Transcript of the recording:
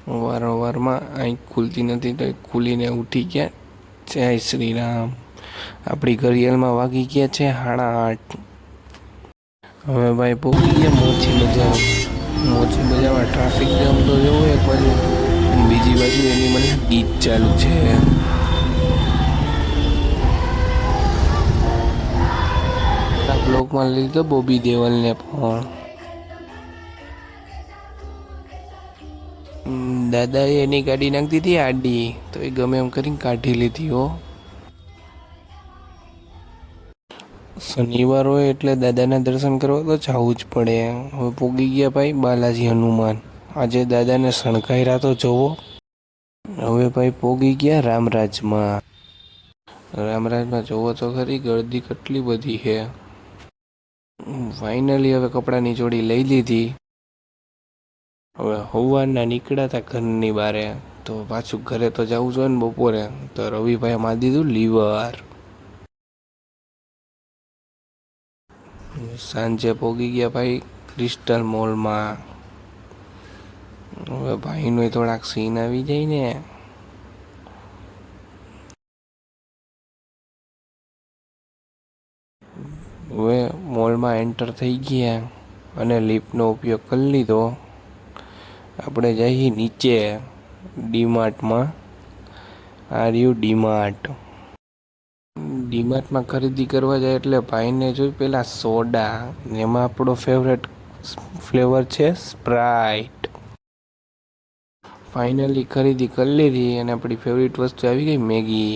વારંવારમાં આંખ ખુલતી નથી તો ખુલીને ઉઠી ગયા. જય શ્રી રામ. આપણી ઘડિયાળમાં વાગી ગયા છે 8:30. હવે ભાઈ પહોંચી ગયા મોચી બજાર. મોચી બજારમાં ટ્રાફિક જામ તો જોવો એક બાજુ, બીજી બાજુ એની મને ગીત ચાલુ છે. બ્લોકમાં લીધો બોબી દેવલને પણ. દાદાએ એની ગાડી નાખી હતી આડી, તો એ ગમે એમ કરીને કાઢી લીધી હો. શનિવાર હોય એટલે દાદાના દર્શન કરવા તો જવું જ પડે. હવે પોગી ગયા ભાઈ બાલાજી હનુમાન. આજે દાદાને શણગાર્યા તો જોવો. હવે ભાઈ પોગી ગયા રામરાજમાં. રામરાજમાં જોવો તો ખરી ગળદી કેટલી બધી છે. ફાઇનલી હવે કપડાની જોડી લઈ લીધી. હવે સવારના નીકળ્યા હતા ઘરની બારે, તો પાછું ઘરે તો જવું જોઈએ ને બપોરે. તો રવિભાઈએ મારી દીધું લીવર. સાંજે પોગી ગયા ભાઈ ક્રિસ્ટલ મોલમાં. હવે ભાઈનો થોડાક સીન આવી જાય ને. હવે મોલમાં એન્ટર થઈ ગયા અને લિફ્ટનો ઉપયોગ કરી લીધો. આપણે જઈએ નીચે ડીમાર્ટમાં. આ રહ્યું ડીમાર્ટ. ડીમાર્ટમાં ખરીદી કરવા જાય એટલે ભાઈને જોઈ પેલા સોડા, એમાં આપણો ફેવરેટ ફ્લેવર છે સ્પ્રાઇટ. ફાઇનલી ખરીદી કરી લીધી અને આપણી ફેવરેટ વસ્તુ આવી ગઈ મેગી.